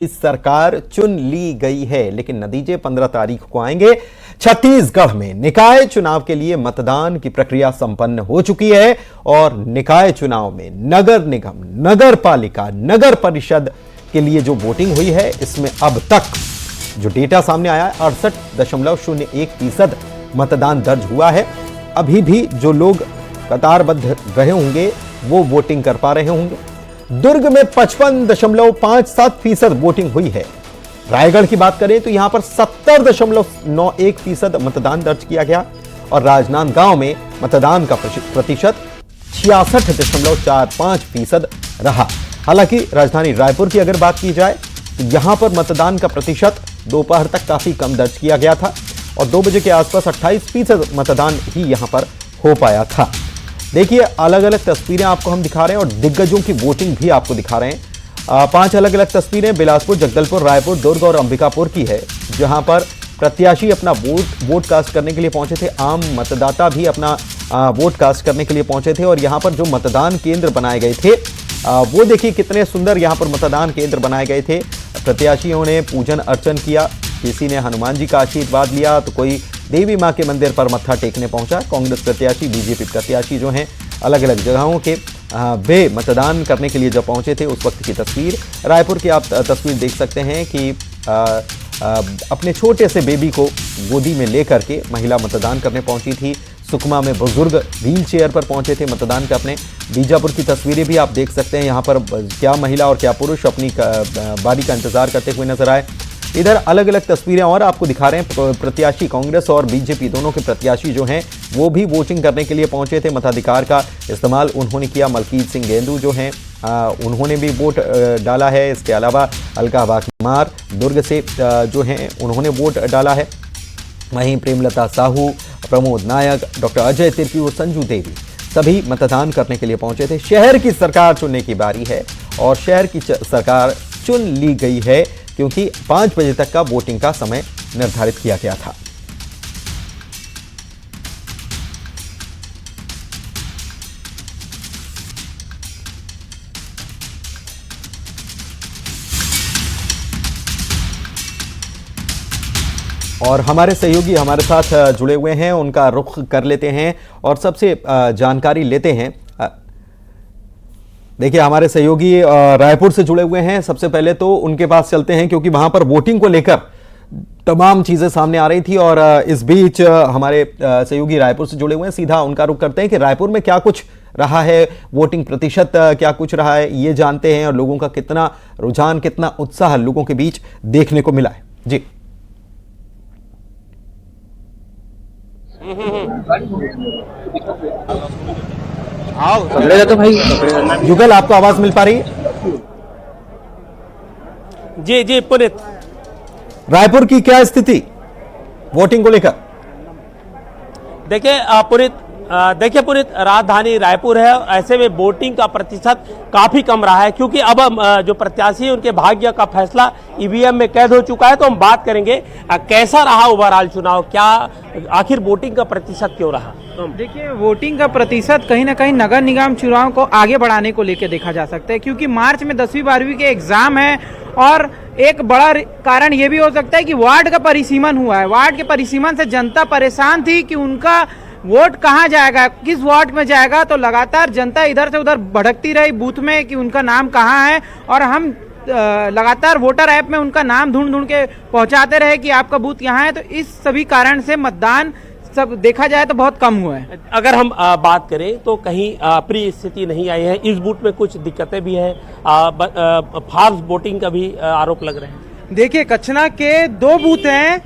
इस सरकार चुन ली गई है, लेकिन नतीजे 15 तारीख को आएंगे। छत्तीसगढ़ में निकाय चुनाव के लिए मतदान की प्रक्रिया संपन्न हो चुकी है और निकाय चुनाव में नगर निगम, नगर पालिका, नगर परिषद के लिए जो वोटिंग हुई है, इसमें अब तक जो डेटा सामने आया है 68.01% मतदान दर्ज हुआ है। अभी भी जो लोग कतारबद्ध रहे होंगे वो वोटिंग कर पा रहे होंगे। दुर्ग में 55.57% वोटिंग हुई है। रायगढ़ की बात करें तो यहां पर 70.91% मतदान दर्ज किया गया और राजनांदगांव में मतदान का प्रतिशत 66.45% रहा। हालांकि राजधानी रायपुर की अगर बात की जाए तो यहां पर मतदान का प्रतिशत दोपहर तक काफी कम दर्ज किया गया था और 2 बजे के आसपास 28% मतदान ही यहां पर हो पाया था। देखिए, अलग अलग तस्वीरें आपको हम दिखा रहे हैं और दिग्गजों की वोटिंग भी आपको दिखा रहे हैं। 5 अलग अलग तस्वीरें बिलासपुर, जगदलपुर, रायपुर, दुर्ग और अंबिकापुर की है, जहां पर प्रत्याशी अपना वोट कास्ट करने के लिए पहुंचे थे। आम मतदाता भी अपना वोट कास्ट करने के लिए पहुंचे थे और यहां पर जो मतदान केंद्र बनाए गए थे वो देखिए कितने सुंदर यहां पर मतदान केंद्र बनाए गए थे। प्रत्याशियों ने पूजन अर्चन किया, किसी ने हनुमान जी का आशीर्वाद लिया तो कोई देवी मां के मंदिर पर मत्था टेकने पहुंचा। कांग्रेस प्रत्याशी, बीजेपी प्रत्याशी जो हैं अलग अलग जगहों के वे मतदान करने के लिए जब पहुंचे थे उस वक्त की तस्वीर। रायपुर की आप तस्वीर देख सकते हैं कि अपने छोटे से बेबी को गोदी में लेकर के महिला मतदान करने पहुंची थी। सुकमा में बुजुर्ग व्हील चेयर पर पहुंचे थे मतदान करने। बीजापुर की तस्वीरें भी आप देख सकते हैं, यहाँ पर क्या महिला और क्या पुरुष अपनी बारी का इंतजार करते हुए नजर आए। इधर अलग अलग तस्वीरें और आपको दिखा रहे हैं। प्रत्याशी कांग्रेस और बीजेपी दोनों के प्रत्याशी जो हैं वो भी वोटिंग करने के लिए पहुंचे थे। मताधिकार का इस्तेमाल उन्होंने किया। मलकीत सिंह गेंदू जो हैं उन्होंने भी वोट डाला है। इसके अलावा अलका कुमार दुर्ग से जो हैं उन्होंने वोट डाला है। वहीं प्रेमलता साहू, प्रमोद नायक, डॉक्टर अजय तिर्की और संजू देवी सभी मतदान करने के लिए पहुंचे थे। शहर की सरकार चुनने की बारी है और शहर की सरकार चुन ली गई है क्योंकि 5 बजे तक का वोटिंग का समय निर्धारित किया गया था। और हमारे सहयोगी हमारे साथ जुड़े हुए हैं, उनका रुख कर लेते हैं और सबसे जानकारी लेते हैं। देखिए, हमारे सहयोगी रायपुर से जुड़े हुए हैं। सबसे पहले तो उनके पास चलते हैं क्योंकि वहां पर वोटिंग को लेकर तमाम चीजें सामने आ रही थी और इस बीच हमारे सहयोगी रायपुर से जुड़े हुए हैं। सीधा उनका रुख करते हैं कि रायपुर में क्या कुछ रहा है, वोटिंग प्रतिशत क्या कुछ रहा है, ये जानते हैं और लोगों का कितना रुझान, कितना उत्साह लोगों के बीच देखने को मिला है। जी आओ पकड़ेगा तो भाई। युगल, आपको आवाज मिल पा रही है? जी जी पुनीत, रायपुर की क्या स्थिति वोटिंग को लेकर? देखिए पुनीत, राजधानी रायपुर है। ऐसे में वोटिंग का प्रतिशत काफी कम रहा है क्योंकि अब जो प्रत्याशी है उनके भाग्य का फैसला ईवीएम में कैद हो चुका है। तो हम बात करेंगे कैसा रहा ओवरऑल चुनाव, क्या आखिर वोटिंग का प्रतिशत क्यों रहा। देखिए, वोटिंग का प्रतिशत कहीं ना कहीं नगर निगम चुनाव को आगे बढ़ाने को लेकर देखा जा सकता है क्योंकि मार्च में 10वीं 12वीं के एग्जाम है और एक बड़ा कारण यह भी हो सकता है कि वार्ड का परिसीमन हुआ है। वार्ड के परिसीमन से जनता परेशान थी कि उनका वोट कहाँ जाएगा, किस वार्ड में जाएगा। तो लगातार जनता इधर से उधर भटकती रही बूथ में कि उनका नाम कहाँ है और हम लगातार वोटर ऐप में उनका नाम ढूंढ के पहुंचाते रहे कि आपका बूथ यहाँ है। तो इस सभी कारण से मतदान सब देखा जाए तो बहुत कम हुआ है। अगर हम बात करें तो कहीं प्रिय स्थिति नहीं आई है। इस बूथ में कुछ दिक्कतें भी हैं, फॉल्स वोटिंग का भी आरोप लग रहे हैं। देखिए, कचना के 2 बूथ हैं,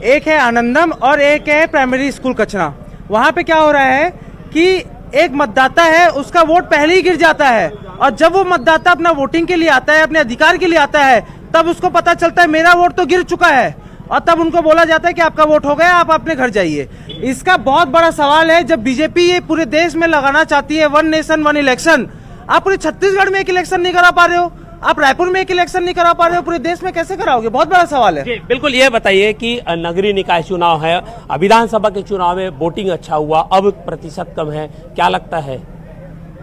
एक है आनंदम और एक है प्राइमरी स्कूल कचना। वहां पे क्या हो रहा है कि एक मतदाता है, उसका वोट पहले ही गिर जाता है और जब वो मतदाता अपना वोटिंग के लिए आता है, अपने अधिकार के लिए आता है, तब उसको पता चलता है मेरा वोट तो गिर चुका है और तब उनको बोला जाता है कि आपका वोट हो गया, आप अपने घर जाइए। इसका बहुत बड़ा सवाल है। जब बीजेपी ये पूरे देश में लगाना चाहती है 1 नेशन 1 इलेक्शन, आप पूरे छत्तीसगढ़ में एक इलेक्शन नहीं करा पा रहे हो, आप रायपुर में एक इलेक्शन नहीं करा पा रहे हो, पूरे देश में कैसे कराओगे? बहुत बड़ा सवाल है। बिल्कुल, ये बताइए कि नगरीय निकाय चुनाव है, विधानसभा के चुनाव में वोटिंग अच्छा हुआ, अब प्रतिशत कम है, क्या लगता है?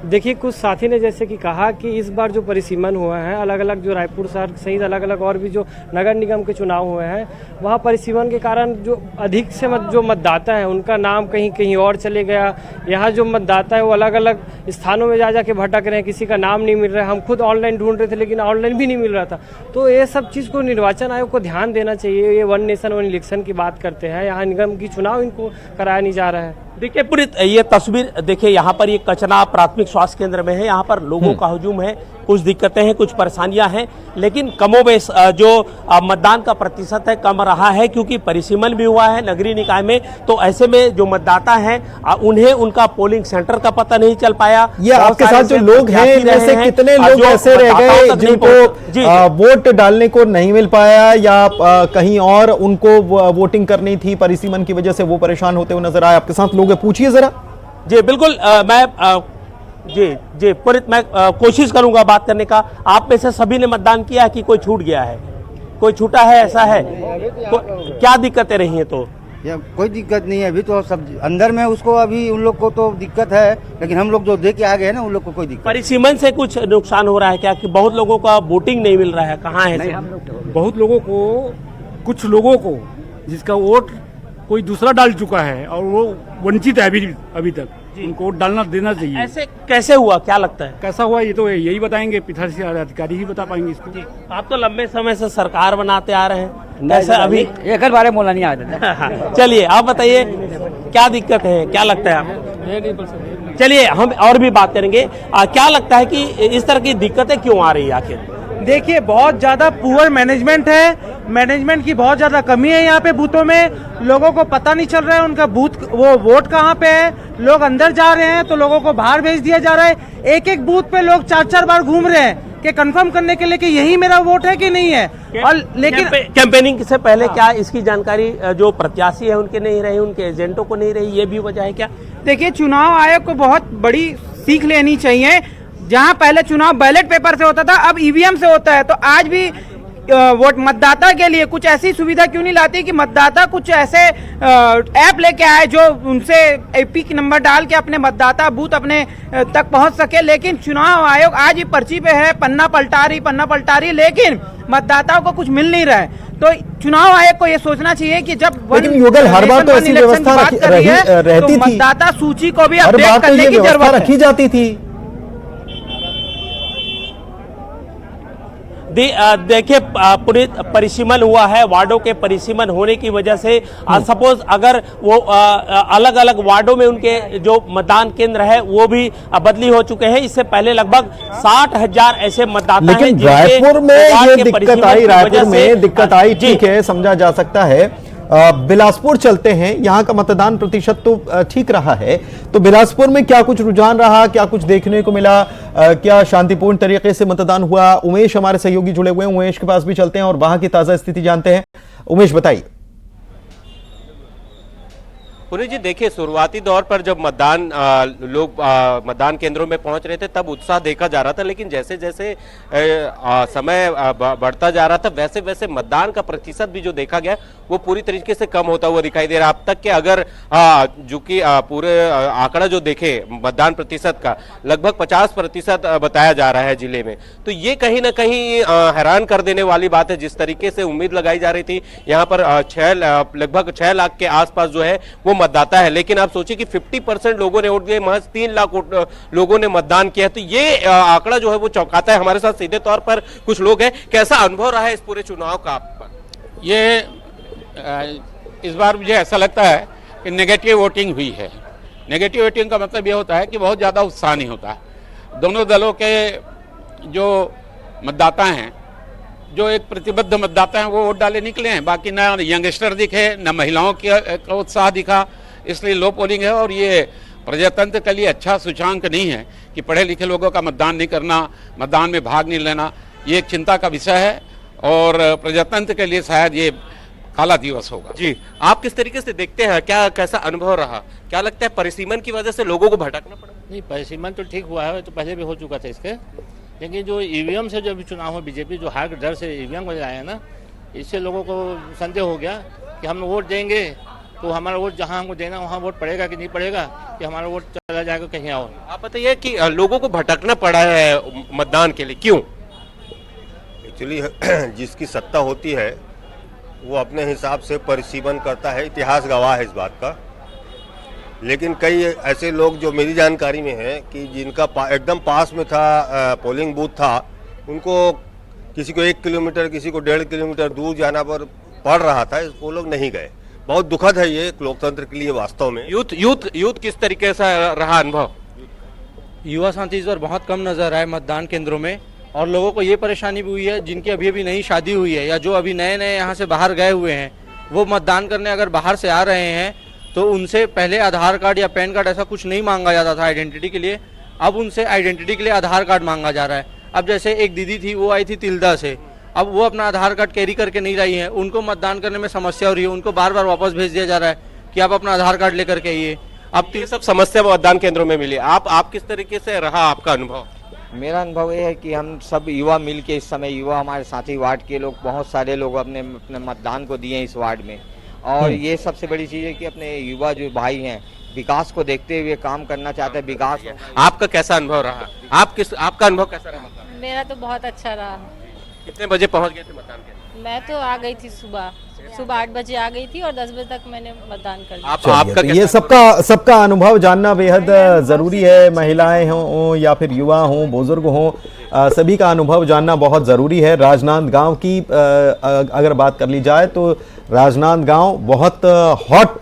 देखिए, कुछ साथी ने जैसे कि कहा कि इस बार जो परिसीमन हुआ है, अलग अलग जो रायपुर शहर सहित अलग अलग और भी जो नगर निगम के चुनाव हुए हैं, वहाँ परिसीमन के कारण जो अधिक से जो मतदाता हैं उनका नाम कहीं कहीं और चले गया। यहाँ जो मतदाता है वो अलग अलग स्थानों में जा के भटक रहे हैं, किसी का नाम नहीं मिल रहा है। हम खुद ऑनलाइन ढूंढ रहे थे लेकिन ऑनलाइन भी नहीं मिल रहा था। तो ये सब चीज़ को निर्वाचन आयोग को ध्यान देना चाहिए। ये वन नेशन वन इलेक्शन की बात करते हैं, यहाँ निगम की चुनाव इनको कराया नहीं जा रहा है। देखिए पूरी ये तस्वीर देखिए, यहाँ पर ये कचना प्राथमिक स्वास्थ्य केंद्र में है। यहाँ पर लोगों का हुजूम है, कुछ दिक्कतें हैं, कुछ परेशानियां हैं, लेकिन कमोबेश जो मतदान का प्रतिशत है कम रहा है, क्योंकि परिसीमन भी हुआ है नगरीय निकाय में। तो ऐसे में जो मतदाता हैं उन्हें उनका पोलिंग सेंटर का पता नहीं चल पाया। ये आपके साथ जो लोग हैं इनमें से कितने लोग ऐसे रह गए जिनको वोट डालने को नहीं मिल पाया या कहीं और उनको वोटिंग करनी थी, परिसीमन की वजह से वो परेशान होते हुए नजर आए? आपके साथ लोग हैं, पूछिए जरा। जी बिल्कुल, मैं जी पुरित मैं कोशिश करूंगा बात करने का। आप में से सभी ने मतदान किया है कि कोई छूट गया है, कोई छूटा है, ऐसा है? क्या दिक्कतें रही हैं? तो या कोई दिक्कत नहीं है, अभी तो सब अंदर में उसको, अभी उन लोग को तो दिक्कत है, लेकिन हम लोग जो दे के आ गए हैं ना उन लोग को कोई दिक्कत। परिसीमन से कुछ नुकसान हो रहा है क्या, कि बहुत लोगों का वोटिंग नहीं मिल रहा है? कहाँ है? बहुत लोगों को, कुछ लोगों को जिसका वोट कोई दूसरा डाल चुका है और वो वंचित है अभी तक, उनको वोट डालना देना चाहिए। ऐसे कैसे हुआ, क्या लगता है? कैसा हुआ ये तो यही बताएंगे, पीठासीन अधिकारी ही बता पाएंगे इसको। आप तो लंबे समय से सरकार बनाते आ रहे हैं, कैसे अभी एक बारे बोला नहीं आता। चलिए आप बताइए क्या दिक्कत है, क्या लगता है आपको? चलिए हम और भी बात करेंगे। क्या लगता है कि इस तरह की दिक्कतें क्यों आ रही है आखिर? देखिए, बहुत ज़्यादा पुअर मैनेजमेंट है, मैनेजमेंट की बहुत ज़्यादा कमी है यहाँ पे बूथों में। लोगों को पता नहीं चल रहा है उनका बूथ, वो वोट कहाँ पे है। लोग अंदर जा रहे हैं तो लोगों को बाहर भेज दिया जा रहा है। एक एक बूथ पे लोग 4-4 बार घूम रहे हैं कि कंफर्म करने के लिए कि यही मेरा वोट है कि नहीं है। और लेकिन कैंपेनिंग से पहले क्या इसकी जानकारी जो प्रत्याशी है उनके नहीं रही, उनके एजेंटों को नहीं रही, ये भी वजह है क्या? देखिए, चुनाव आयोग को बहुत बड़ी सीख लेनी चाहिए। जहां पहले चुनाव बैलेट पेपर से होता था, अब ईवीएम से होता है। तो आज भी वोट मतदाता के लिए कुछ ऐसी सुविधा क्यों नहीं लाती कि मतदाता कुछ ऐसे ऐप लेके आए जो उनसे एपी की नंबर डाल के अपने मतदाता बूथ अपने तक पहुंच सके। लेकिन चुनाव आयोग आज ही पर्ची पे है, पन्ना पलटा रही, लेकिन मतदाताओं को कुछ मिल नहीं रहा है। तो चुनाव आयोग को ये सोचना चाहिए कि जब लेकिन युगल हर बार तो ऐसी व्यवस्था रहती थी, मतदाता सूची को भी अपडेट करने की जरूरत रखी जाती थी। देखिए पूरी परिसीमन हुआ है, वार्डों के परिसीमन होने की वजह से सपोज अगर वो अलग अलग वार्डों में उनके जो मतदान केंद्र है वो भी बदली हो चुके हैं। इससे पहले लगभग 60,000 ऐसे मतदाता हैं। लेकिन रायपुर में ये दिक्कत आई, रायपुर में दिक्कत आई, ठीक है, समझा जा सकता है। बिलासपुर चलते हैं, यहाँ का मतदान प्रतिशत तो ठीक रहा है। तो बिलासपुर में क्या कुछ रुझान रहा, क्या कुछ देखने को मिला, क्या शांतिपूर्ण तरीके से मतदान हुआ? उमेश हमारे सहयोगी जुड़े हुए हैं, उमेश के पास भी चलते हैं और वहां की ताजा स्थिति जानते हैं। उमेश बताइए। पुनीत जी, देखिए शुरुआती दौर पर जब लोग मतदान केंद्रों में पहुंच रहे थे तब उत्साह देखा जा रहा था, लेकिन जैसे जैसे समय बढ़ता जा रहा था वैसे वैसे मतदान का प्रतिशत भी जो देखा गया वो पूरी तरीके से कम होता हुआ दिखाई दे रहा है। अब तक के अगर जो कि पूरे आंकड़ा जो देखे मतदान प्रतिशत का, लगभग 50% बताया जा रहा है जिले में। तो ये कहीं ना कहीं हैरान कर देने वाली बात है। जिस तरीके से उम्मीद लगाई जा रही थी यहाँ पर लगभग 6 लाख के आसपास जो है वो मतदाता है, लेकिन आप सोचिए कि 50% लोगों ने वोट दिए, महज 3 लाख लोगों ने मतदान किया। तो ये आंकड़ा जो है वो चौंकाता है। हमारे साथ सीधे तौर पर कुछ लोग हैं। कैसा अनुभव रहा है इस पूरे चुनाव का आप पर? ये इस बार मुझे ऐसा लगता है कि नेगेटिव वोटिंग हुई है। नेगेटिव वोटिंग का मतलब ये होता है कि बहुत ज़्यादा उत्साह नहीं होता। दोनों दलों के जो मतदाता हैं, जो एक प्रतिबद्ध मतदाता हैं, वो वोट डाले निकले हैं। बाकी ना यंगस्टर दिखे, न महिलाओं का उत्साह दिखा, इसलिए लो पोलिंग है। और ये प्रजातंत्र के लिए अच्छा सूचकांक नहीं है कि पढ़े लिखे लोगों का मतदान नहीं करना, मतदान में भाग नहीं लेना, ये एक चिंता का विषय है और प्रजातंत्र के लिए शायद ये काला दिवस होगा। जी, आप किस तरीके से देखते हैं, क्या कैसा अनुभव रहा? क्या लगता है परिसीमन की वजह से लोगों को भटकना पड़ा? नहीं, परिसीमन तो ठीक हुआ है, तो पहले भी हो चुका था इसके। लेकिन जो ईवीएम से जो भी चुनाव हो, बीजेपी जो हार डर से ईवीएम को लाया ना, इससे लोगों को संदेह हो गया कि हम वोट देंगे तो हमारा वोट जहां हमको देना वहां वोट पड़ेगा कि नहीं पड़ेगा, कि हमारा वोट चला जाएगा कहीं और। आप बताइए कि लोगों को भटकना पड़ा है मतदान के लिए, क्यों? एक्चुअली जिसकी सत्ता होती है वो अपने हिसाब से परिसीमन करता है, इतिहास गवाह है इस बात का। लेकिन कई ऐसे लोग जो मेरी जानकारी में है कि जिनका एकदम पास में था पोलिंग बूथ था, उनको किसी को 1 किलोमीटर किसी को 1.5 किलोमीटर दूर जाना पड़ रहा था, वो लोग नहीं गए। बहुत दुखद है ये लोकतंत्र के लिए वास्तव में। यूथ किस तरीके से रहा अनुभव? युवा साथी इस बार बहुत कम नजर आए मतदान केंद्रों में, और लोगों को ये परेशानी भी हुई है जिनकी अभी अभी नई शादी हुई है या जो अभी नए नए यहाँ से बाहर गए हुए हैं, वो मतदान करने अगर बाहर से आ रहे हैं तो उनसे पहले आधार कार्ड या पैन कार्ड ऐसा कुछ नहीं मांगा जाता था आइडेंटिटी के लिए। अब उनसे आइडेंटिटी के लिए आधार कार्ड मांगा जा रहा है। अब जैसे एक दीदी थी, वो आई थी तिल्दा से, अब वो अपना आधार कार्ड कैरी करके नहीं रही है, उनको मतदान करने में समस्या हो रही है, उनको बार बार वापस भेज दिया जा रहा है कि आप अपना आधार कार्ड लेकर के आइए। अब ये सब समस्या मतदान केंद्रों में मिली, आप किस तरीके से रहा आपका अनुभव? मेरा अनुभव ये है कि हम सब युवा मिल के, इस समय युवा हमारे साथी वार्ड के लोग, बहुत सारे लोग अपने मतदान को दिए इस वार्ड में, और ये सबसे बड़ी चीज़ है कि अपने युवा जो भाई हैं विकास को देखते हुए काम करना चाहते हैं। विकास। आपका कैसा अनुभव रहा? आपका अनुभव कैसा रहा? मेरा तो बहुत अच्छा रहा। कितने बजे पहुंच गए थे मतदान केंद्र? मैं तो आ गई थी सुबह 8 बजे आ गई थी और 10 बजे तक मैंने मतदान कर लिया। आपका ये सबका अनुभव जानना बेहद जरूरी है। महिलाएं हों या फिर युवा हों, बुजुर्ग हों, सभी का अनुभव जानना बहुत ज़रूरी है। राजनांदगांव की अगर बात कर ली जाए तो राजनांदगांव बहुत हॉट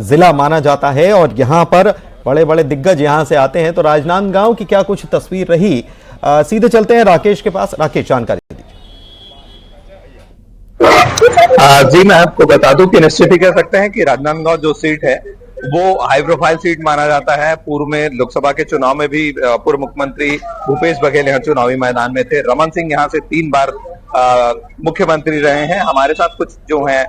ज़िला माना जाता है और यहाँ पर बड़े बड़े दिग्गज यहाँ से आते हैं। तो राजनांदगांव की क्या कुछ तस्वीर रही, सीधे चलते हैं राकेश के पास। राकेश, जानकारी दीजिए। जी, मैं आपको बता दूं कि निश्चित ही कह सकते हैं कि राजनांदगांव जो सीट है वो हाई प्रोफाइल सीट माना जाता है। पूर्व में लोकसभा के चुनाव में भी पूर्व मुख्यमंत्री भूपेश बघेल यहाँ चुनावी मैदान में थे। रमन सिंह यहाँ से 3 बार मुख्यमंत्री रहे हैं। हमारे साथ कुछ जो है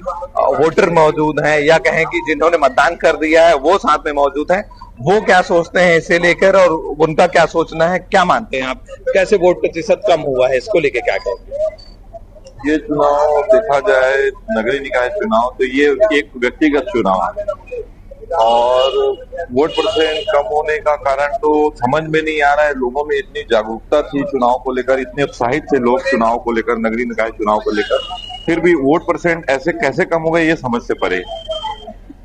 वोटर मौजूद हैं, या कहें कि जिन्होंने मतदान कर दिया है वो साथ में मौजूद हैं। वो क्या सोचते हैं इसे लेकर और उनका क्या सोचना है, क्या मानते हैं आप? कैसे वोट प्रतिशत कम हुआ है, इसको लेकर क्या कहेंगे? ये चुनाव देखा जाए नगरीय निकाय चुनाव, तो ये एक व्यक्तिगत चुनाव है और वोट परसेंट कम होने का कारण तो समझ में नहीं आ रहा है। लोगों में इतनी जागरूकता थी चुनाव को लेकर, इतने उत्साहित थे लोग चुनाव को लेकर, नगरीय निकाय चुनाव को लेकर, फिर भी वोट परसेंट ऐसे कैसे कम हो गए ये समझ से परे।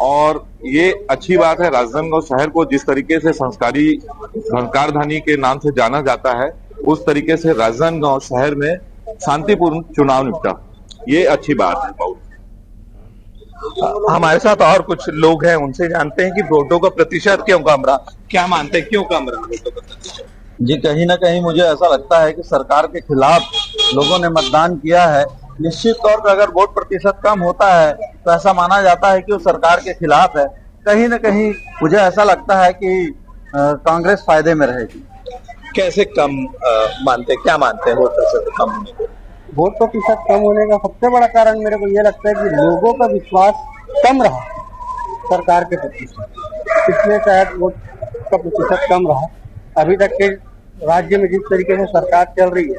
और ये अच्छी बात है, राजनांदगांव शहर को जिस तरीके से संस्कारधानी के नाम से जाना जाता है, उस तरीके से राजनांदगांव शहर में शांतिपूर्ण चुनाव निपटा, ये अच्छी बात है बहुत। हमारे साथ और कुछ लोग हैं, उनसे जानते हैं कि वोटों का प्रतिशत क्यों कम रहा, क्या मानते हैं क्यों कम रहा वोटों का प्रतिशत? जी, कहीं ना कहीं मुझे ऐसा लगता है कि सरकार के खिलाफ लोगों ने मतदान किया है। निश्चित तौर पर अगर वोट प्रतिशत कम होता है तो ऐसा माना जाता है कि वो सरकार के खिलाफ है। कहीं ना कहीं मुझे ऐसा लगता है कि कांग्रेस फायदे में रहेगी। कैसे कम मानते, क्या मानते हैं वोट प्रतिशत कम होने को? वोट प्रतिशत कम होने का सबसे बड़ा कारण मेरे को ये लगता है कि लोगों का विश्वास कम रहा सरकार के प्रति, इसलिए शायद वोट का प्रतिशत कम रहा। अभी तक के राज्य में जिस तरीके से सरकार चल रही है,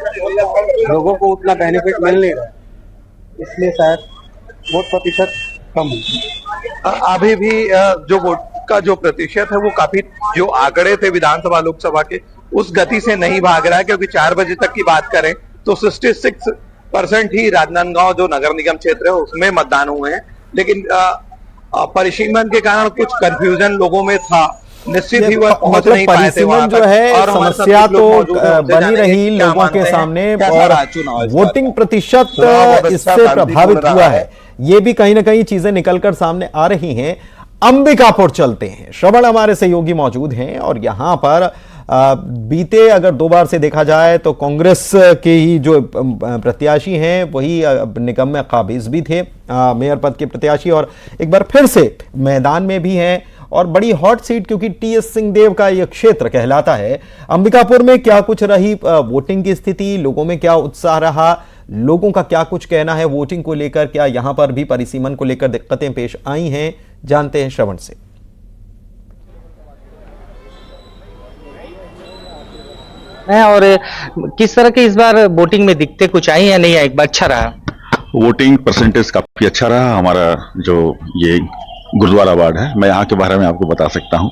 लोगों को उतना बेनिफिट मिल नहीं रहा, इसलिए शायद वोट प्रतिशत कम है। अभी भी जो वोट का जो प्रतिशत है वो काफी, जो आंकड़े थे विधानसभा लोकसभा के, उस गति से नहीं भाग रहा है। क्योंकि 4 बजे तक की बात करें तो 66% ही राजनांदगांव जो नगर निगम क्षेत्र है उसमें मतदान हुए हैं। लेकिन परिसीमन के कारण कुछ कंफ्यूजन लोगों में था, निश्चित ही वह पहुंच नहीं पाए थे वहां जो है और समस्या तो बनी रही लोगों के सामने, और वोटिंग प्रतिशत इससे प्रभावित हुआ है। ये भी कहीं ना कहीं चीजें निकलकर सामने आ रही हैं। अंबिकापुर चलते हैं, श्रवण हमारे सहयोगी मौजूद हैं और यहाँ पर बीते अगर 2 बार से देखा जाए तो कांग्रेस के ही जो प्रत्याशी हैं वही निगम में काबिज भी थे, मेयर पद के प्रत्याशी, और एक बार फिर से मैदान में भी हैं और बड़ी हॉट सीट, क्योंकि टीएस सिंहदेव का यह क्षेत्र कहलाता है। अंबिकापुर में क्या कुछ रही वोटिंग की स्थिति, लोगों में क्या उत्साह रहा, लोगों का क्या कुछ कहना है वोटिंग को लेकर, क्या यहां पर भी परिसीमन को लेकर दिक्कतें पेश आई हैं, जानते हैं श्रवण से। और किस तरह के इस बार वोटिंग में दिक्कतें कुछ आई या नहीं आई? एक बार अच्छा रहा वोटिंग परसेंटेज काफी अच्छा रहा। हमारा जो ये गुरुद्वारा वार्ड है, मैं यहाँ के बारे में आपको बता सकता हूँ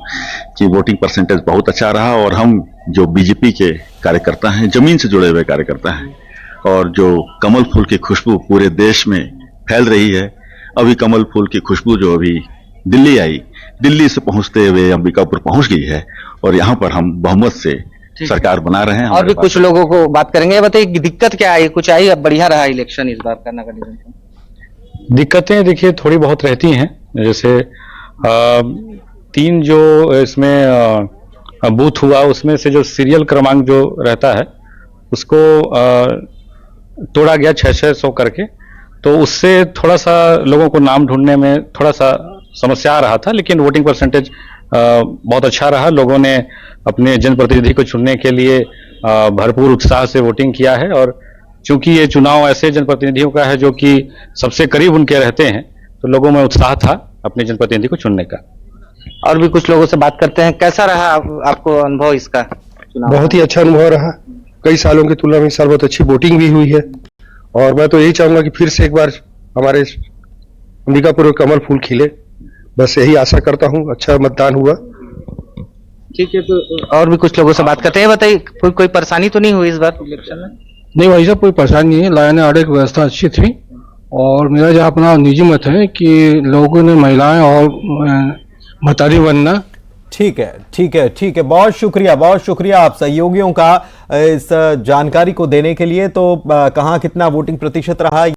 कि वोटिंग परसेंटेज बहुत अच्छा रहा और हम जो बीजेपी के कार्यकर्ता हैं, जमीन से जुड़े हुए कार्यकर्ता हैं, और जो कमल फूल की खुशबू पूरे देश में फैल रही है, अभी कमल फूल की खुशबू जो अभी दिल्ली आई, दिल्ली से पहुंचते हुए अंबिकापुर पहुंच गई है और यहाँ पर हम बहुमत से सरकार बना रहे हैं। और भी कुछ लोगों को बात करेंगे। बताइए दिक्कत क्या आई, कुछ आई? अब बढ़िया रहा इलेक्शन इस बार का नगर निगम का? दिक्कतें देखिए थोड़ी बहुत रहती हैं, जैसे 3 जो इसमें बूथ हुआ उसमें से जो सीरियल क्रमांक जो रहता है उसको तोड़ा गया 600 करके, तो उससे थोड़ा सा लोगों को नाम ढूंढने में थोड़ा सा समस्या आ रहा था, लेकिन वोटिंग परसेंटेज बहुत अच्छा रहा। लोगों ने अपने जनप्रतिनिधि को चुनने के लिए भरपूर उत्साह से वोटिंग किया है, और चूंकि ये चुनाव ऐसे जनप्रतिनिधियों का है जो कि सबसे करीब उनके रहते हैं, तो लोगों में उत्साह था अपने जनप्रतिनिधि को चुनने का। और भी कुछ लोगों से बात करते हैं। कैसा रहा आपको अनुभव इसका चुनाव? बहुत ही अच्छा अनुभव रहा। कई सालों की तुलना में इस साल बहुत अच्छी वोटिंग भी हुई है, और मैं तो यही चाहूंगा कि फिर से एक बार हमारे अंबिकापुर में कमल फूल खिले, बस यही आशा करता हूं। अच्छा मतदान हुआ। ठीक है, तो और भी कुछ लोगों से बात करते हैं। बताइए कोई परेशानी तो नहीं हुई इस बार इलेक्शन में? नहीं भाई साहब, कोई परेशानी नहीं है। लाइन ऑर्डर की व्यवस्था अच्छी थी, और मेरा जहाँ अपना निजी मत है कि लोगों ने महिलाएं और महतारी बनना। ठीक है, बहुत शुक्रिया आप सहयोगियों का इस जानकारी को देने के लिए। तो कहाँ कितना वोटिंग प्रतिशत रहा